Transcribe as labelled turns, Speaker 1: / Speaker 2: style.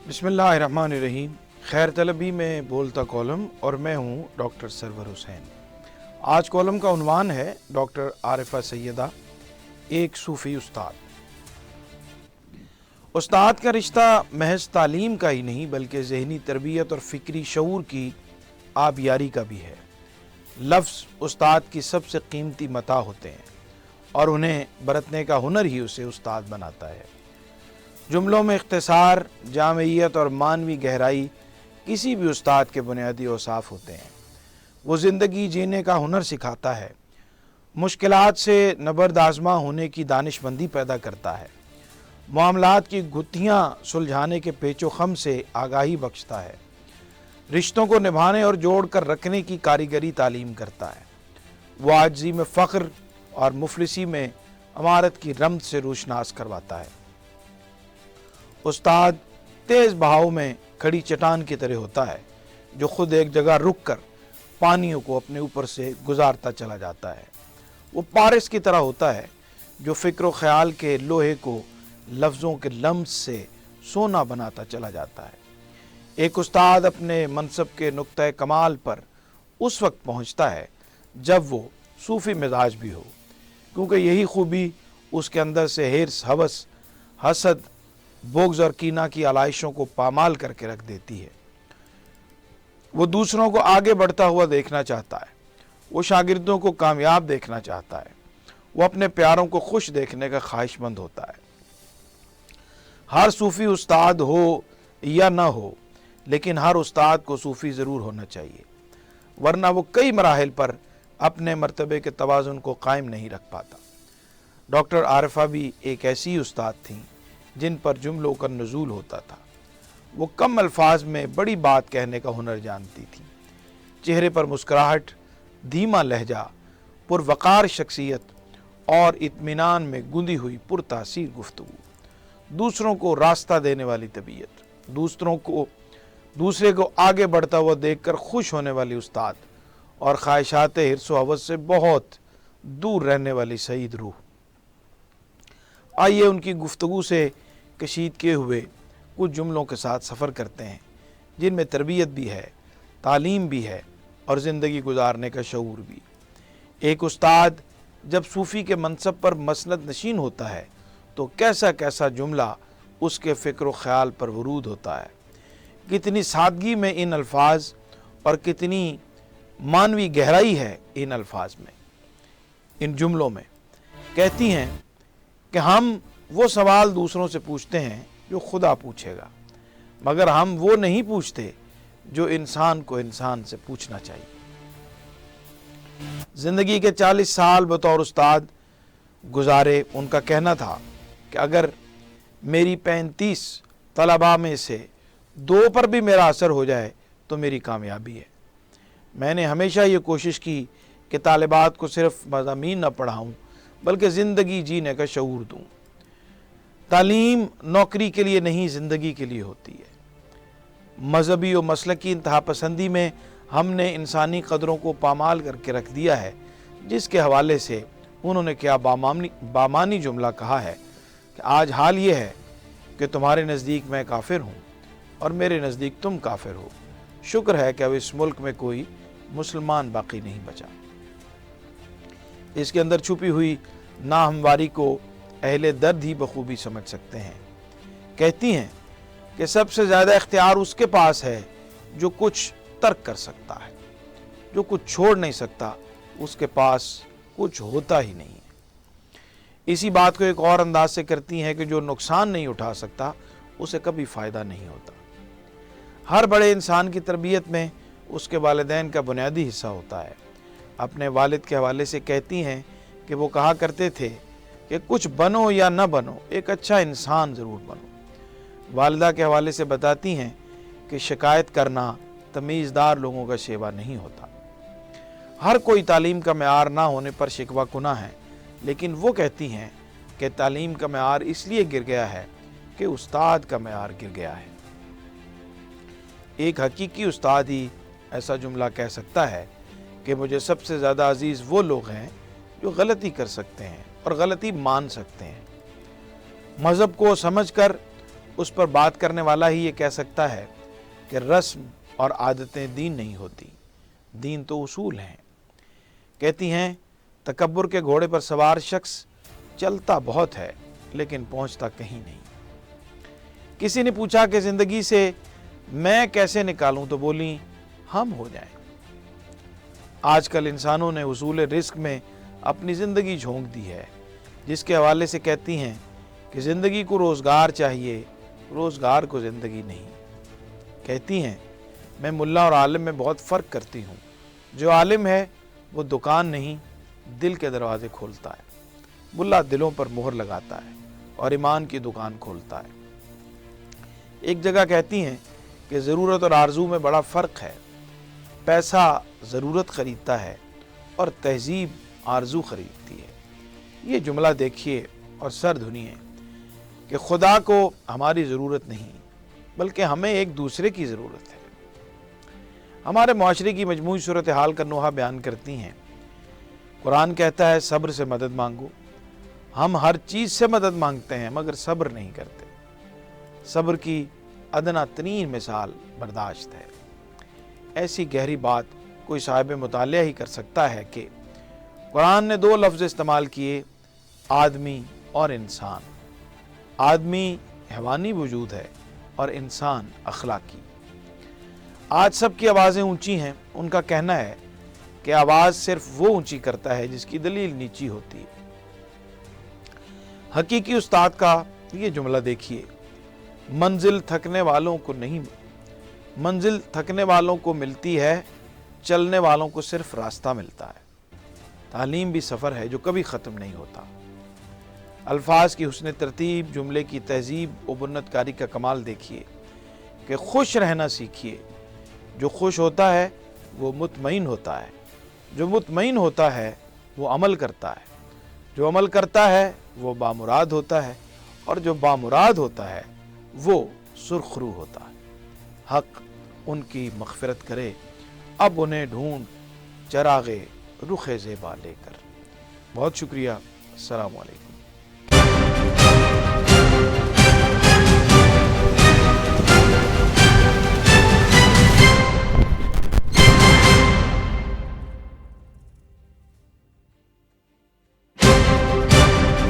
Speaker 1: बिस्मिल्लाहिर्रहमानिर्रहीम। खैर तलबी में बोलता कॉलम और मैं हूँ डॉक्टर सरवर हुसैन। आज कॉलम का उन्वान है डॉक्टर आरिफा सैयदा, एक सूफ़ी उस्ताद। उस्ताद का रिश्ता महज तालीम का ही नहीं बल्कि ज़हनी तरबियत और फ़िक्री शऊर की आबियारी का भी है। लफ्ज़ उस्ताद की सबसे कीमती मता होते हैं और उन्हें बरतने का हुनर ही उसे उस्ताद बनाता है। जुमलों में इख्तिसार, जामियत और मानवी गहराई किसी भी उस्ताद के बुनियादी औसाफ होते हैं। वो ज़िंदगी जीने का हुनर सिखाता है, मुश्किलात से नबर्द आज़मा होने की दानिशमंदी पैदा करता है, मामलात की गुत्थियाँ सुलझाने के पेचो खम से आगाही बख्शता है, रिश्तों को निभाने और जोड़ कर रखने की कारीगरी तालीम करता है। वो आजिज़ी में फ़ख्र और मुफलिसी में अमारत की रमत से रोशनास करवाता है। उस्ताद तेज़ बहाव में खड़ी चट्टान की तरह होता है जो खुद एक जगह रुक कर पानियों को अपने ऊपर से गुजारता चला जाता है। वो पारिस की तरह होता है जो फ़िक्र व ख़याल के लोहे को लफ्ज़ों के लम्स से सोना बनाता चला जाता है। एक उस्ताद अपने मनसब के नुक्ता कमाल पर उस वक्त पहुँचता है जब वो सूफ़ी मिजाज भी हो, क्योंकि यही खूबी उसके अंदर से हिर्स, हवस, हसद, बुग़्ज़ और कीना की आलाइशों को पामाल करके रख देती है। वो दूसरों को आगे बढ़ता हुआ देखना चाहता है, वो शागिर्दों को कामयाब देखना चाहता है, वो अपने प्यारों को खुश देखने का ख्वाहिशमंद होता है। हर सूफ़ी उस्ताद हो या ना हो, लेकिन हर उस्ताद को सूफ़ी ज़रूर होना चाहिए, वरना वो कई मराहिल पर अपने मर्तबे के तवाज़ुन को कायम नहीं रख पाता। डॉक्टर आरिफा भी एक ऐसी उस्ताद थीं जिन पर जुमलों का नुज़ूल होता था। वो कम अल्फाज में बड़ी बात कहने का हुनर जानती थी। चेहरे पर मुस्कुराहट, धीमा लहजा, पुरवकार शख्सियत और इत्मीनान में गुंदी हुई पुरतासीर गुफ्तगू, दूसरों को रास्ता देने वाली तबीयत, दूसरे को आगे बढ़ता हुआ देखकर खुश होने वाली उस्ताद और ख्वाहिशात हिर्स व हवस से बहुत दूर रहने वाली सईद रूह। आइए उनकी गुफ्तगू से कशीद किए हुए कुछ जुमलों के साथ सफ़र करते हैं जिनमें तरबियत भी है, तालीम भी है और ज़िंदगी गुजारने का शऊर भी। एक उस्ताद जब सूफ़ी के मनसब पर मसनद नशीन होता है तो कैसा कैसा जुमला उसके फ़िक्र व ख़याल पर वरूद होता है। कितनी सादगी में इन अल्फाज और कितनी मानवी गहराई है इन अल्फाज में, इन जुमलों में। कहती हैं कि हम वो सवाल दूसरों से पूछते हैं जो खुदा पूछेगा, मगर हम वो नहीं पूछते जो इंसान को इंसान से पूछना चाहिए। ज़िंदगी के 40 साल बतौर उस्ताद गुजारे। उनका कहना था कि अगर मेरी 35 तलबा में से 2 पर भी मेरा असर हो जाए तो मेरी कामयाबी है। मैंने हमेशा ये कोशिश की कि तालिबात को सिर्फ मज़ामीन न पढ़ाऊँ बल्कि ज़िंदगी जीने का शऊर दूँ। तालीम नौकरी के लिए नहीं, ज़िंदगी के लिए होती है। मजहबी और मसलकी इंतहा पसंदी में हमने इंसानी कदरों को पामाल करके रख दिया है, जिसके हवाले से उन्होंने क्या बामानी जुमला कहा है कि आज हाल ये है कि तुम्हारे नज़दीक मैं काफिर हूँ और मेरे नज़दीक तुम काफिर हो। शुक्र है कि अब इस मुल्क में कोई मुसलमान बाकी नहीं बचा। इसके अंदर छुपी हुई नाहमवारी को अहले दर्द ही बखूबी समझ सकते हैं। कहती हैं कि सबसे ज़्यादा इख्तियार उसके पास है जो कुछ तर्क कर सकता है, जो कुछ छोड़ नहीं सकता उसके पास कुछ होता ही नहीं है। इसी बात को एक और अंदाज से करती हैं कि जो नुकसान नहीं उठा सकता उसे कभी फ़ायदा नहीं होता। हर बड़े इंसान की तरबियत में उसके वालिदैन का बुनियादी हिस्सा होता है। अपने वालिद के हवाले से कहती हैं कि वो कहा करते थे कि कुछ बनो या न बनो, एक अच्छा इंसान ज़रूर बनो। वालिदा के हवाले से बताती हैं कि शिकायत करना तमीज़दार लोगों का शेवा नहीं होता। हर कोई तालीम का मेयार ना होने पर शिकवा कुना है, लेकिन वो कहती हैं कि तालीम का मेयार इसलिए गिर गया है कि उस्ताद का मेयार गिर गया है। एक हकीकी उस्ताद ही ऐसा जुमला कह सकता है कि मुझे सबसे ज़्यादा अजीज़ वो लोग हैं जो गलती कर सकते हैं और गलती मान सकते हैं। मज़हब को समझकर उस पर बात करने वाला ही ये कह सकता है कि रस्म और आदतें दीन नहीं होती, दीन तो उसूल हैं। कहती हैं, तकब्बुर के घोड़े पर सवार शख्स चलता बहुत है लेकिन पहुंचता कहीं नहीं। किसी ने पूछा कि जिंदगी से मैं कैसे निकालूं, तो बोली, हम हो जाएं। आजकल इंसानों ने उसूल रिस्क में अपनी ज़िंदगी झोंक दी है, जिसके हवाले से कहती हैं कि ज़िंदगी को रोज़गार चाहिए, रोज़गार को ज़िंदगी नहीं। कहती हैं, मैं मुल्ला और आलिम में बहुत फ़र्क करती हूँ। जो आलिम है वो दुकान नहीं, दिल के दरवाजे खोलता है। मुल्ला दिलों पर मोहर लगाता है और ईमान की दुकान खोलता है। एक जगह कहती हैं कि ज़रूरत और आरज़ू में बड़ा फ़र्क है। पैसा ज़रूरत ख़रीदता है और तहज़ीब आरज़ू ख़रीदती है। ये जुमला देखिए और सर धुनिए कि खुदा को हमारी ज़रूरत नहीं, बल्कि हमें एक दूसरे की ज़रूरत है। हमारे माशरे की मजमूई सूरत हाल का नुहा बयान करती हैं। कुरान कहता है, सब्र से मदद मांगो। हम हर चीज़ से मदद मांगते हैं मगर सब्र नहीं करते। सब्र की अदना तरीन मिसाल बर्दाश्त है। ऐसी गहरी बात कोई साहिब मुतालिया ही कर सकता है कि कुरान ने दो लफ्ज़ इस्तेमाल किए, आदमी और इंसान। आदमी हैवानी वजूद है और इंसान अखलाकी। आज सब की आवाज़ें ऊंची हैं। उनका कहना है कि आवाज़ सिर्फ वो ऊंची करता है जिसकी दलील नीची होती है। हकीकी उस्ताद का ये जुमला देखिए, मंजिल थकने वालों को मिलती है, चलने वालों को सिर्फ रास्ता मिलता है। तालीम भी सफ़र है जो कभी ख़त्म नहीं होता। अल्फाज की हुस्न तरतीब, जुमले की तहजीब और बुन्नतकारी का कमाल देखिए कि खुश रहना सीखिए। जो खुश होता है वो मुतमईन होता है, जो मुतमईन होता है वो अमल करता है, जो अमल करता है वो बामुराद होता है, और जो बामुराद होता है वो सुरखरू होता है। हक उनकी मग़फ़िरत करे, अब उन्हें ढूंढ चरागे रुख़े ज़ेबा लेकर। बहुत शुक्रिया। अस्सलामु अलैकुम।